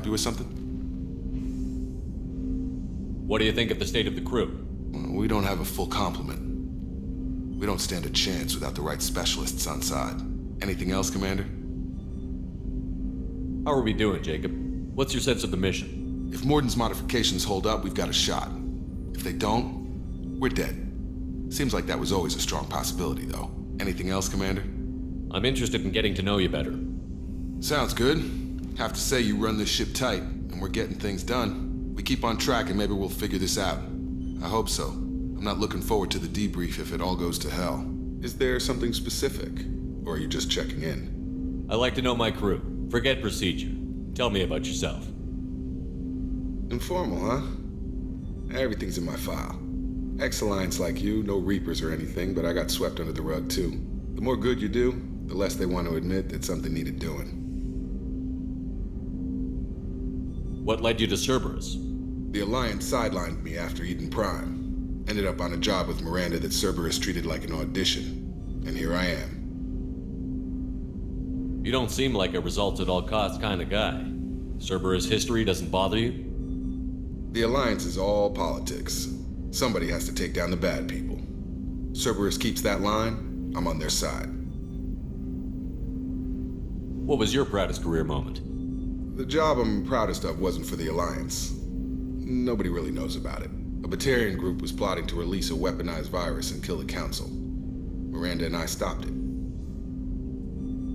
help you with something? What do you think of the state of the crew? Well, we don't have a full complement. We don't stand a chance without the right specialists on side. Anything else, Commander? How are we doing, Jacob? What's your sense of the mission? If Morden's modifications hold up, we've got a shot. If they don't, we're dead. Seems like that was always a strong possibility, though. Anything else, Commander? I'm interested in getting to know you better. Sounds good. Have to say you run this ship tight, and we're getting things done. We keep on track and maybe we'll figure this out. I hope so. I'm not looking forward to the debrief if it all goes to hell. Is there something specific? Or are you just checking in? I like to know my crew. Forget procedure. Tell me about yourself. Informal, huh? Everything's in my file. Ex-Alliance like you, no Reapers or anything, but I got swept under the rug too. The more good you do, the less they want to admit that something needed doing. What led you to Cerberus? The Alliance sidelined me after Eden Prime. Ended up on a job with Miranda that Cerberus treated like an audition. And here I am. You don't seem like a results-at-all-costs kind of guy. Cerberus history doesn't bother you? The Alliance is all politics. Somebody has to take down the bad people. Cerberus keeps that line, I'm on their side. What was your proudest career moment? The job I'm proudest of wasn't for the Alliance. Nobody really knows about it. A Batarian group was plotting to release a weaponized virus and kill the Council. Miranda and I stopped it.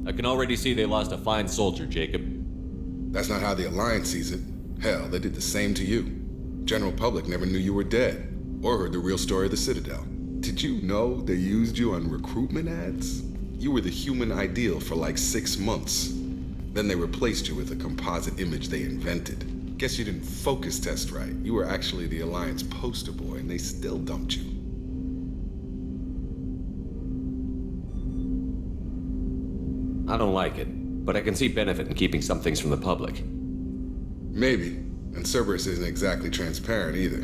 I can already see they lost a fine soldier, Jacob. That's not how the Alliance sees it. Hell, they did the same to you. General public never knew you were dead, or heard the real story of the Citadel. Did you know they used you on recruitment ads? You were the human ideal for like 6 months. Then they replaced you with a composite image they invented. Guess you didn't focus test right. You were actually the Alliance poster boy, and they still dumped you. I don't like it, but I can see benefit in keeping some things from the public. Maybe. And Cerberus isn't exactly transparent either.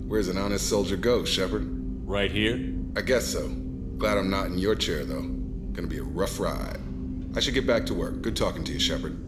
Where's an honest soldier go, Shepard? Right here? I guess so. Glad I'm not in your chair, though. Gonna be a rough ride. I should get back to work. Good talking to you, Shepard.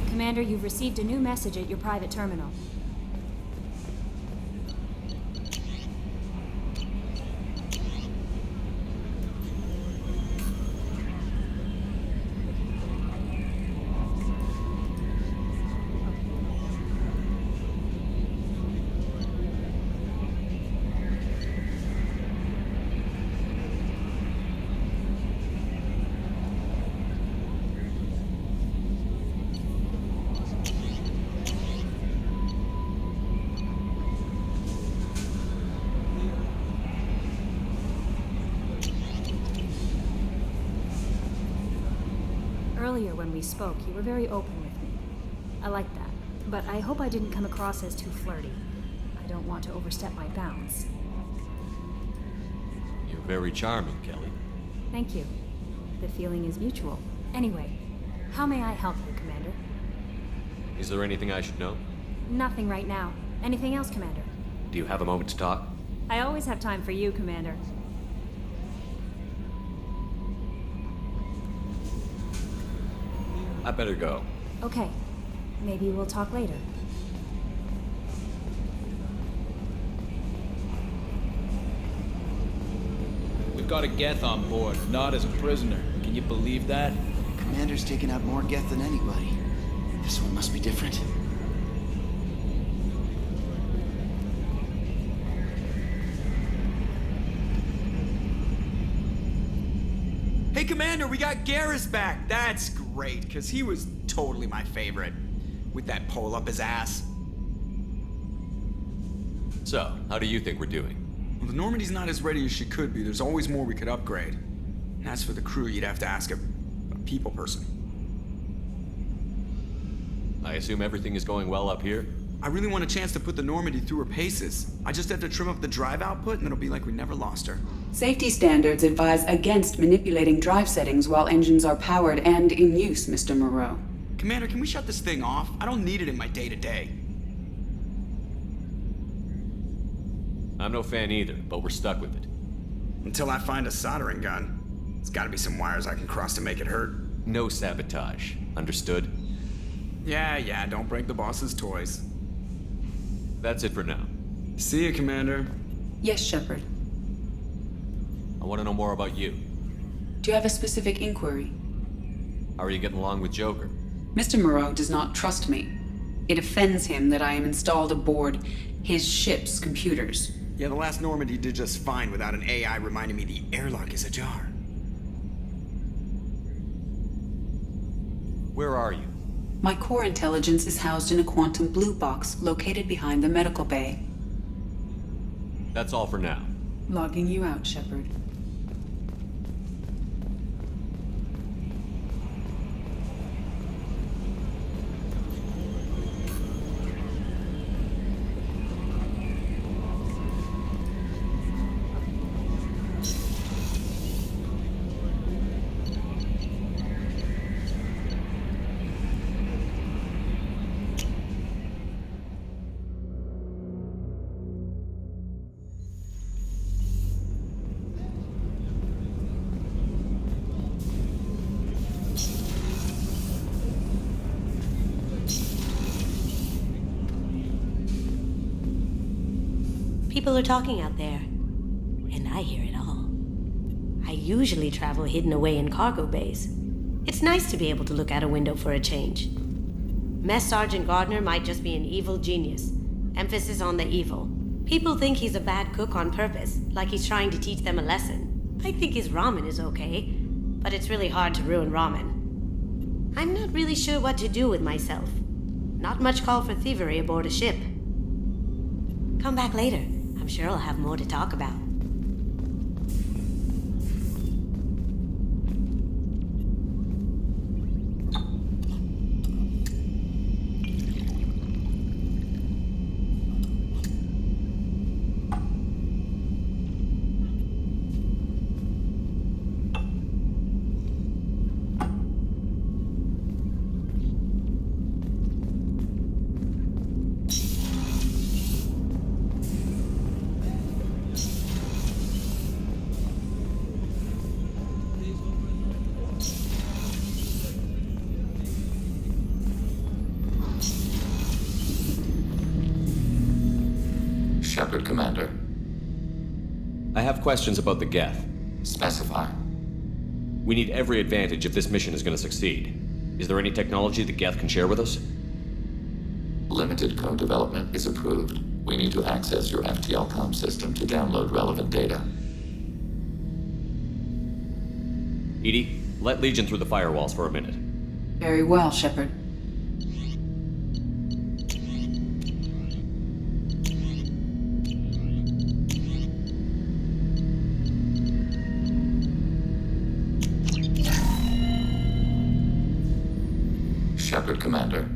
Commander, you've received a new message at your private terminal. Earlier when we spoke, you were very open with me. I like that, but I hope I didn't come across as too flirty. I don't want to overstep my bounds. You're very charming, Kelly. Thank you. The feeling is mutual. Anyway, how may I help you, Commander? Is there anything I should know? Nothing right now. Anything else, Commander? Do you have a moment to talk? I always have time for you, Commander. I better go. Okay. Maybe we'll talk later. We've got a Geth on board, not as a prisoner. Can you believe that? Commander's taken out more Geth than anybody. This one must be different. Hey, Commander, we got Garrus back. That's great, because he was totally my favorite. With that pole up his ass. So, how do you think we're doing? Well, the Normandy's not as ready as she could be. There's always more we could upgrade. And as for the crew, you'd have to ask a people person. I assume everything is going well up here? I really want a chance to put the Normandy through her paces. I just have to trim up the drive output and it'll be like we never lost her. Safety standards advise against manipulating drive settings while engines are powered and in use, Mr. Moreau. Commander, can we shut this thing off? I don't need it in my day-to-day. I'm no fan either, but we're stuck with it. Until I find a soldering gun. There's gotta be some wires I can cross to make it hurt. No sabotage. Understood? Yeah, don't break the boss's toys. That's it for now. See you, Commander. Yes, Shepard. I want to know more about you. Do you have a specific inquiry? How are you getting along with Joker? Mr. Moreau does not trust me. It offends him that I am installed aboard his ship's computers. Yeah, the last Normandy did just fine without an AI reminding me the airlock is ajar. Where are you? My core intelligence is housed in a quantum blue box located behind the medical bay. That's all for now. Logging you out, Shepard. People are talking out there, and I hear it all. I usually travel hidden away in cargo bays. It's nice to be able to look out a window for a change. Mess Sergeant Gardner might just be an evil genius. Emphasis on the evil. People think he's a bad cook on purpose, like he's trying to teach them a lesson. I think his ramen is okay, but it's really hard to ruin ramen. I'm not really sure what to do with myself. Not much call for thievery aboard a ship. Come back later. I'm sure I'll have more to talk about. Shepard, Commander. I have questions about the Geth. Specify. We need every advantage if this mission is going to succeed. Is there any technology the Geth can share with us? Limited code development is approved. We need to access your FTL comm system to download relevant data. Edie, let Legion through the firewalls for a minute. Very well, Shepard. Shepard, Commander.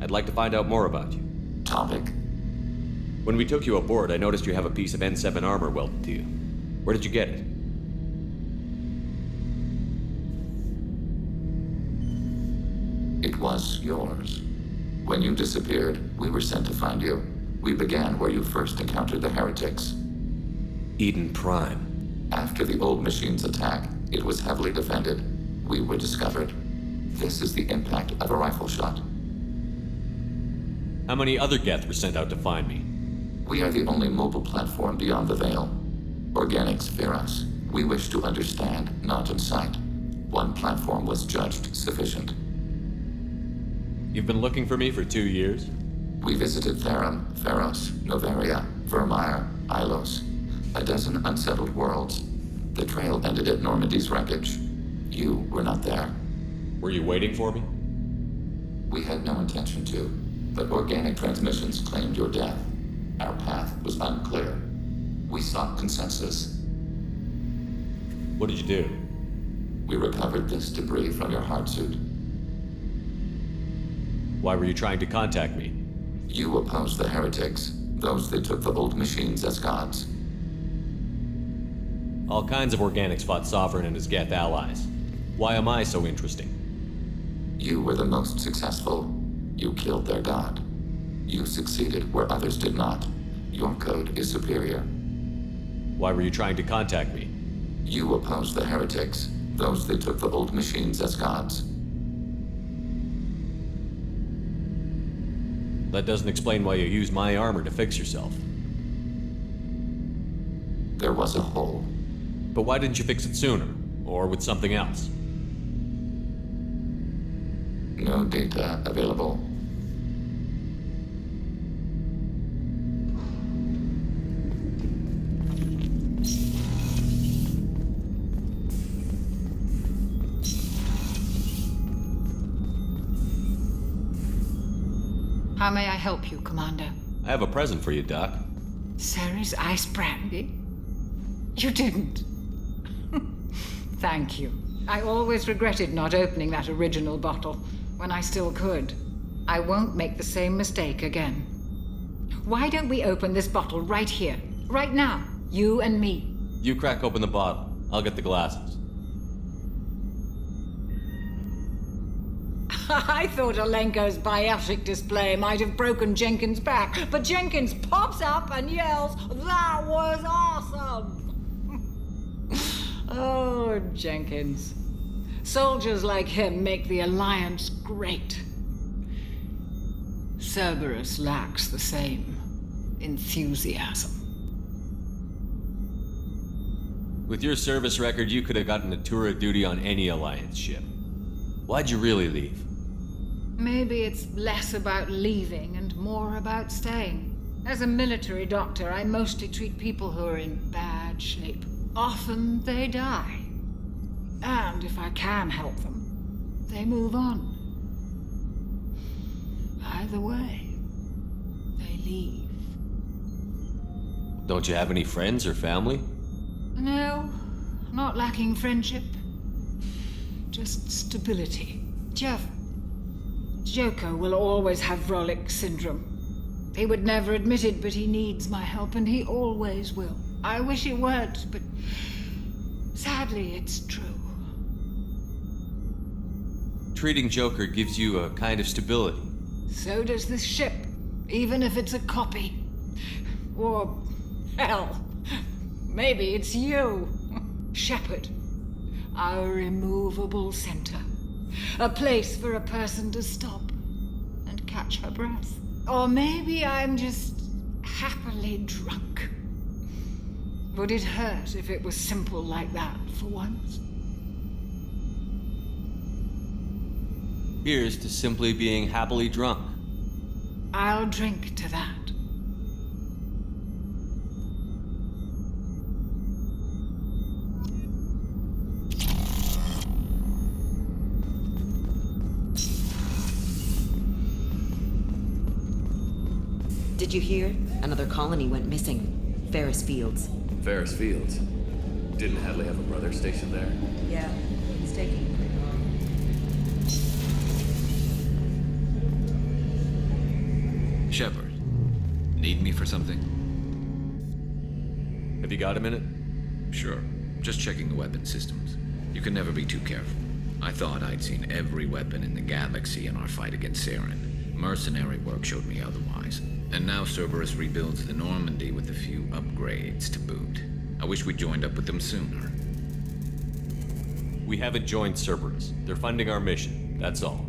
I'd like to find out more about you. Topic. When we took you aboard, I noticed you have a piece of N7 armor welded to you. Where did you get it? It was yours. When you disappeared, we were sent to find you. We began where you first encountered the heretics. Eden Prime. After the old machine's attack, it was heavily defended. We were discovered. This is the impact of a rifle shot. How many other Geth were sent out to find me? We are the only mobile platform beyond the Veil. Organics fear us. We wish to understand, not incite. One platform was judged sufficient. You've been looking for me for 2 years? We visited Therum, Pharos, Novaria, Vermeer, Ilos. A dozen unsettled worlds. The trail ended at Normandy's wreckage. You were not there. Were you waiting for me? We had no intention to, but organic transmissions claimed your death. Our path was unclear. We sought consensus. What did you do? We recovered this debris from your hard suit. Why were you trying to contact me? You opposed the heretics, those that took the old machines as gods. All kinds of organics fought Sovereign and his Geth allies. Why am I so interesting? You were the most successful. You killed their god. You succeeded where others did not. Your code is superior. Why were you trying to contact me? You opposed the heretics, those that took the old machines as gods. That doesn't explain why you used my armor to fix yourself. There was a hole. But why didn't you fix it sooner? Or with something else? No data available. How may I help you, Commander? I have a present for you, Doc. Sarah's ice brandy? You didn't. Thank you. I always regretted not opening that original bottle when I still could. I won't make the same mistake again. Why don't we open this bottle right here, right now? You and me. You crack open the bottle. I'll get the glasses. I thought Alenko's biotic display might have broken Jenkins' back, but Jenkins pops up and yells, "That was awesome!" Oh, Jenkins. Soldiers like him make the Alliance great. Cerberus lacks the same enthusiasm. With your service record, you could have gotten a tour of duty on any Alliance ship. Why'd you really leave? Maybe it's less about leaving and more about staying. As a military doctor, I mostly treat people who are in bad shape. Often they die. And if I can help them, they move on. Either way, they leave. Don't you have any friends or family? No, not lacking friendship. Just stability. Joker will always have Vrolik syndrome. He would never admit it, but he needs my help, and he always will. I wish he weren't, but sadly, it's true. Treating Joker gives you a kind of stability. So does this ship, even if it's a copy. Or, hell, maybe it's you, Shepard. Our immovable center. A place for a person to stop and catch her breath. Or maybe I'm just happily drunk. Would it hurt if it was simple like that for once? Here's to simply being happily drunk. I'll drink to that. Did you hear? Another colony went missing. Ferris Fields. Ferris Fields? Didn't Hadley have a brother stationed there? Yeah, he's taking it. Shepard, need me for something? Have you got a minute? Sure. Just checking the weapon systems. You can never be too careful. I thought I'd seen every weapon in the galaxy in our fight against Saren. Mercenary work showed me otherwise. And now Cerberus rebuilds the Normandie with a few upgrades to boot. I wish we'd joined up with them sooner. We haven't joined Cerberus. They're funding our mission, that's all.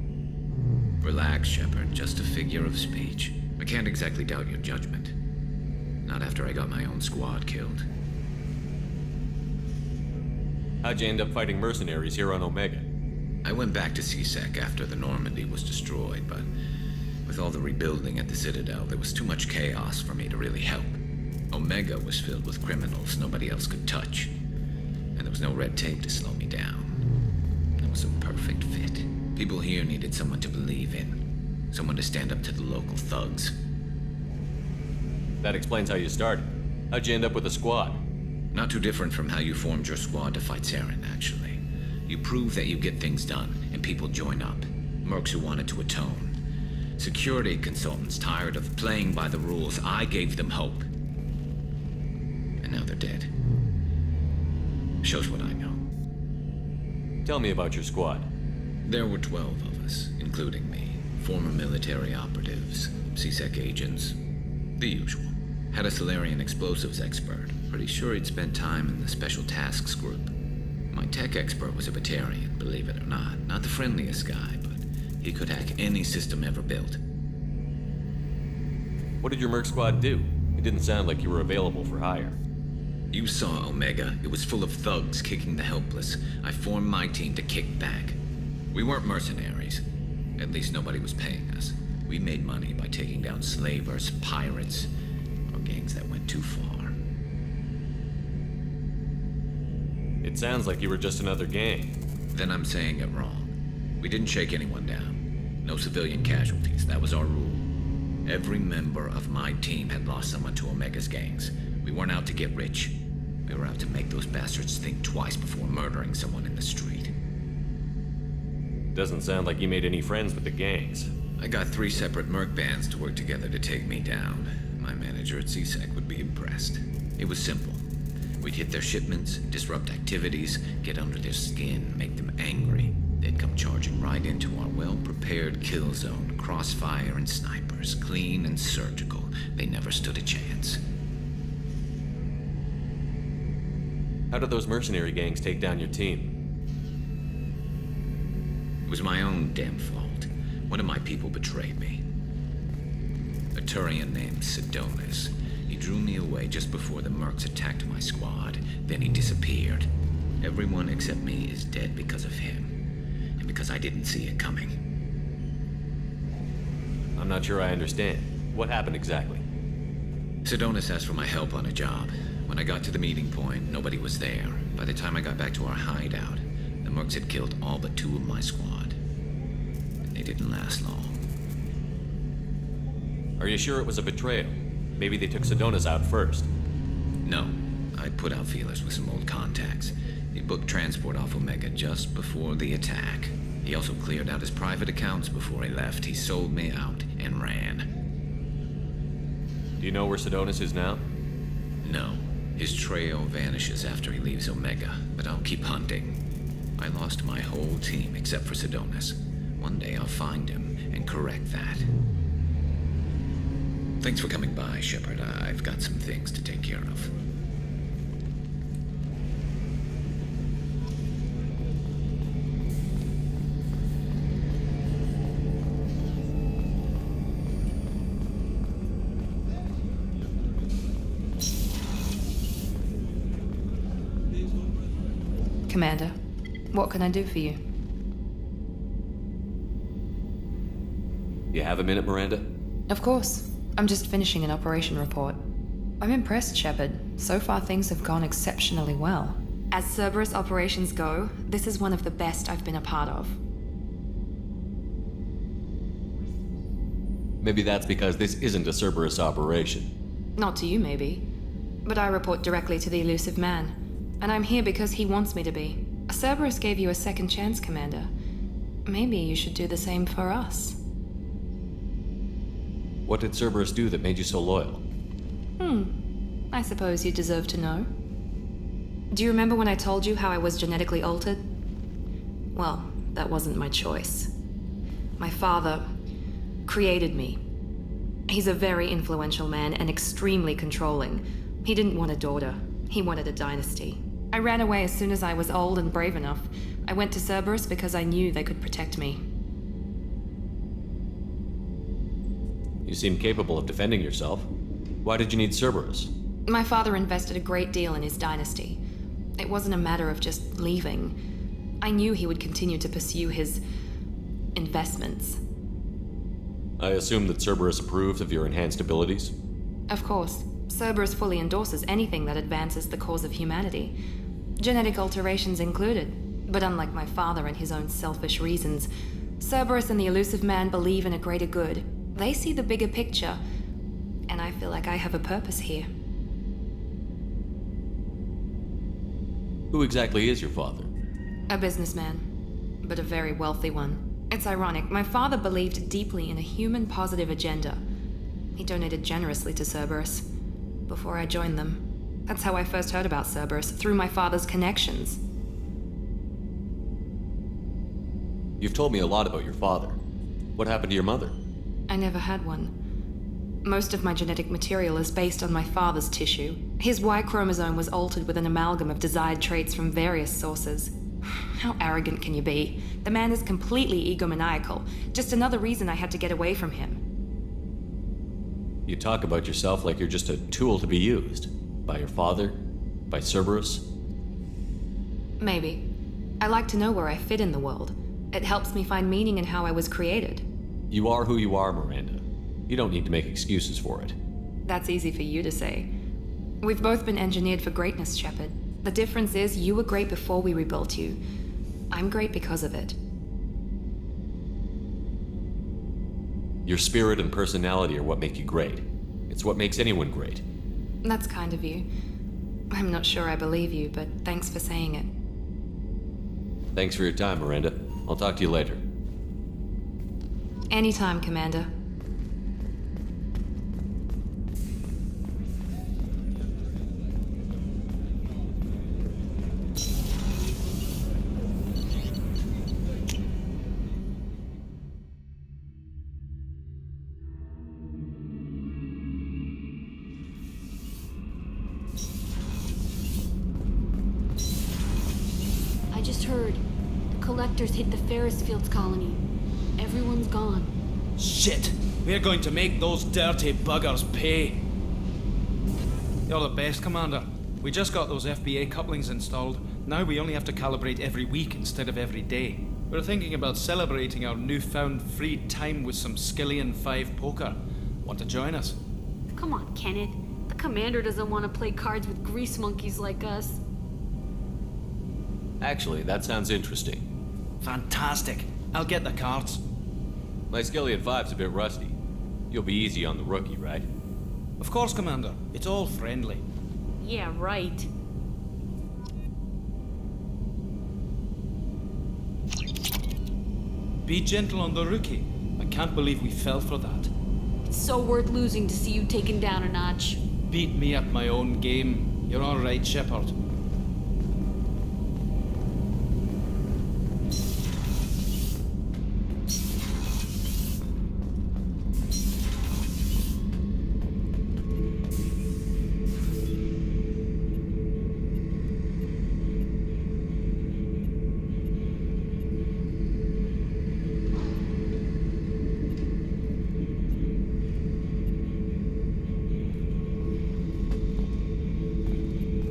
Relax, Shepard. Just a figure of speech. I can't exactly doubt your judgment. Not after I got my own squad killed. How'd you end up fighting mercenaries here on Omega? I went back to C-Sec after the Normandie was destroyed, but with all the rebuilding at the Citadel, there was too much chaos for me to really help. Omega was filled with criminals nobody else could touch, and there was no red tape to slow me down. It was a perfect fit. People here needed someone to believe in, someone to stand up to the local thugs. That explains how you started. How'd you end up with a squad? Not too different from how you formed your squad to fight Saren, actually. You prove that you get things done, and people join up. Mercs who wanted to atone. Security consultants tired of playing by the rules. I gave them hope. And now they're dead. Shows what I know. Tell me about your squad. There were 12 of us, including me. Former military operatives, CSEC agents, the usual. Had a Solarian explosives expert. Pretty sure he'd spent time in the Special Tasks Group. My tech expert was a Batarian, believe it or not. Not the friendliest guy, but he could hack any system ever built. What did your Merc squad do? It didn't sound like you were available for hire. You saw Omega. It was full of thugs kicking the helpless. I formed my team to kick back. We weren't mercenaries. At least nobody was paying us. We made money by taking down slavers, pirates, or gangs that went too far. It sounds like you were just another gang. Then I'm saying it wrong. We didn't shake anyone down. No civilian casualties. That was our rule. Every member of my team had lost someone to Omega's gangs. We weren't out to get rich. We were out to make those bastards think twice before murdering someone in the street. Doesn't sound like you made any friends with the gangs. I got 3 separate merc bands to work together to take me down. My manager at CSEC would be impressed. It was simple. We'd hit their shipments, disrupt activities, get under their skin, make them angry. They'd come charging right into our well-prepared kill zone, crossfire and snipers, clean and surgical. They never stood a chance. How did those mercenary gangs take down your team? It was my own damn fault. One of my people betrayed me. A Turian named Sidonis. He drew me away just before the Mercs attacked my squad. Then he disappeared. Everyone except me is dead because of him. And because I didn't see it coming. I'm not sure I understand. What happened exactly? Sidonis asked for my help on a job. When I got to the meeting point, nobody was there. By the time I got back to our hideout, the Mercs had killed all but 2 of my squad. And they didn't last long. Are you sure it was a betrayal? Maybe they took Sidonis out first. No. I put out feelers with some old contacts. He booked transport off Omega just before the attack. He also cleared out his private accounts before he left. He sold me out and ran. Do you know where Sidonis is now? No. His trail vanishes after he leaves Omega, but I'll keep hunting. I lost my whole team except for Sidonis. One day I'll find him and correct that. Thanks for coming by, Shepard. I've got some things to take care of. Commander, what can I do for you? You have a minute, Miranda? Of course. I'm just finishing an operation report. I'm impressed, Shepard. So far things have gone exceptionally well. As Cerberus operations go, this is one of the best I've been a part of. Maybe that's because this isn't a Cerberus operation. Not to you, maybe. But I report directly to the elusive man. And I'm here because he wants me to be. Cerberus gave you a second chance, Commander. Maybe you should do the same for us. What did Cerberus do that made you so loyal? I suppose you deserve to know. Do you remember when I told you how I was genetically altered? Well, that wasn't my choice. My father created me. He's a very influential man and extremely controlling. He didn't want a daughter. He wanted a dynasty. I ran away as soon as I was old and brave enough. I went to Cerberus because I knew they could protect me. You seem capable of defending yourself. Why did you need Cerberus? My father invested a great deal in his dynasty. It wasn't a matter of just leaving. I knew he would continue to pursue his investments. I assume that Cerberus approved of your enhanced abilities? Of course. Cerberus fully endorses anything that advances the cause of humanity. Genetic alterations included. But unlike my father and his own selfish reasons, Cerberus and the elusive man believe in a greater good. They see the bigger picture, and I feel like I have a purpose here. Who exactly is your father? A businessman, but a very wealthy one. It's ironic. My father believed deeply in a human-positive agenda. He donated generously to Cerberus before I joined them. That's how I first heard about Cerberus, through my father's connections. You've told me a lot about your father. What happened to your mother? I never had one. Most of my genetic material is based on my father's tissue. His Y chromosome was altered with an amalgam of desired traits from various sources. How arrogant can you be? The man is completely egomaniacal. Just another reason I had to get away from him. You talk about yourself like you're just a tool to be used. By your father? By Cerberus? Maybe. I like to know where I fit in the world. It helps me find meaning in how I was created. You are who you are, Miranda. You don't need to make excuses for it. That's easy for you to say. We've both been engineered for greatness, Shepard. The difference is you were great before we rebuilt you. I'm great because of it. Your spirit and personality are what make you great. It's what makes anyone great. That's kind of you. I'm not sure I believe you, but thanks for saying it. Thanks for your time, Miranda. I'll talk to you later. Anytime, Commander. I just heard. The collectors hit the Ferris Fields colony. Everyone's gone. Shit! We're going to make those dirty buggers pay. You're the best, Commander. We just got those FBA couplings installed. Now we only have to calibrate every week instead of every day. We're thinking about celebrating our newfound free time with some Skillian 5 poker. Want to join us? Come on, Kenneth. The commander doesn't want to play cards with grease monkeys like us. Actually, that sounds interesting. Fantastic. I'll get the cards. My Skillian 5's a bit rusty. You'll be easy on the rookie, right? Of course, Commander. It's all friendly. Yeah, right. Be gentle on the rookie. I can't believe we fell for that. It's so worth losing to see you taken down a notch. Beat me at my own game. You're all right, Shepard.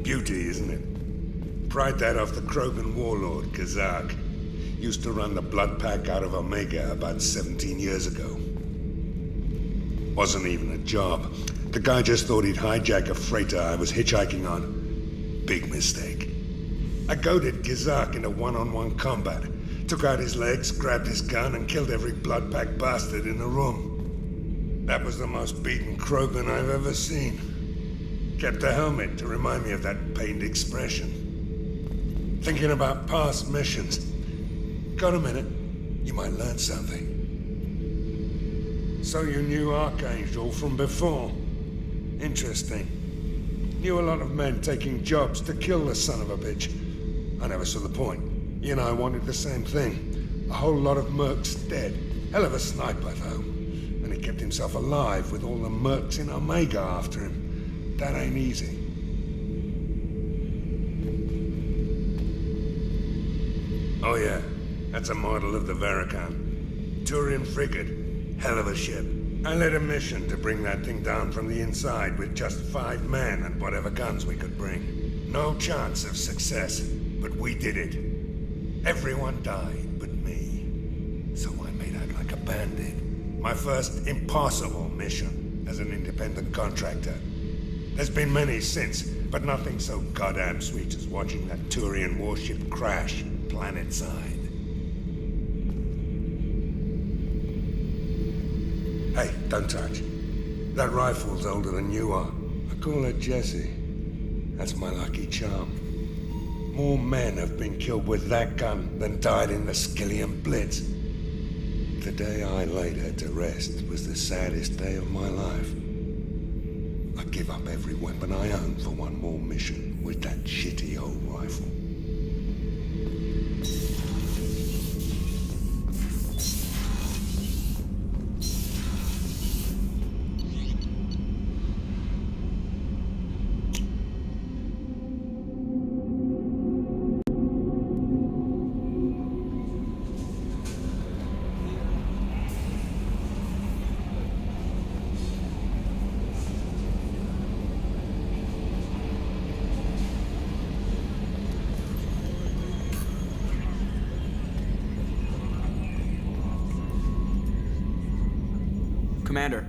Beauty, isn't it? Pried that off the Krogan warlord, Kazak. Used to run the blood pack out of Omega about 17 years ago. Wasn't even a job. The guy just thought he'd hijack a freighter I was hitchhiking on. Big mistake. I goaded Kazak into one-on-one combat. Took out his legs, grabbed his gun, and killed every blood pack bastard in the room. That was the most beaten Krogan I've ever seen. Kept a helmet to remind me of that pained expression. Thinking about past missions. Got a minute? You might learn something. So you knew Archangel from before? Interesting. Knew a lot of men taking jobs to kill the son of a bitch. I never saw the point. You and I wanted the same thing. A whole lot of mercs dead. Hell of a sniper, though. And he kept himself alive with all the mercs in Omega after him. That ain't easy. Oh yeah, that's a model of the Verican. Turian frigate. Hell of a ship. I led a mission to bring that thing down from the inside with just 5 men and whatever guns we could bring. No chance of success, but we did it. Everyone died but me. So I made out like a bandit. My first impossible mission as an independent contractor. There's been many since, but nothing so goddamn sweet as watching that Turian warship crash planet-side. Hey, don't touch. That rifle's older than you are. I call her Jessie. That's my lucky charm. More men have been killed with that gun than died in the Skillian Blitz. The day I laid her to rest was the saddest day of my life. I give up every weapon I own for one more mission with that shitty old rifle. Commander.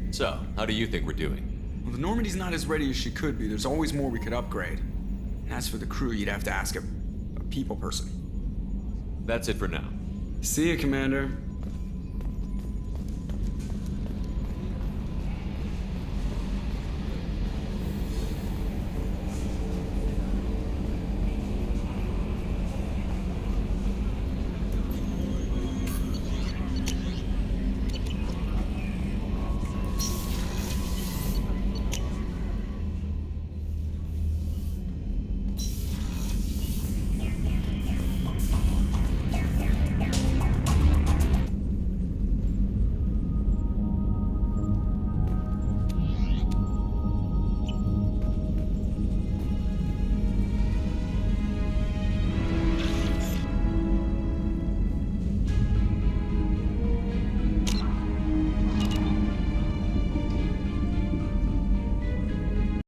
So, how do you think we're doing? Well, the Normandy's not as ready as she could be. There's always more we could upgrade. And as for the crew, you'd have to ask a people person. That's it for now. See ya, Commander.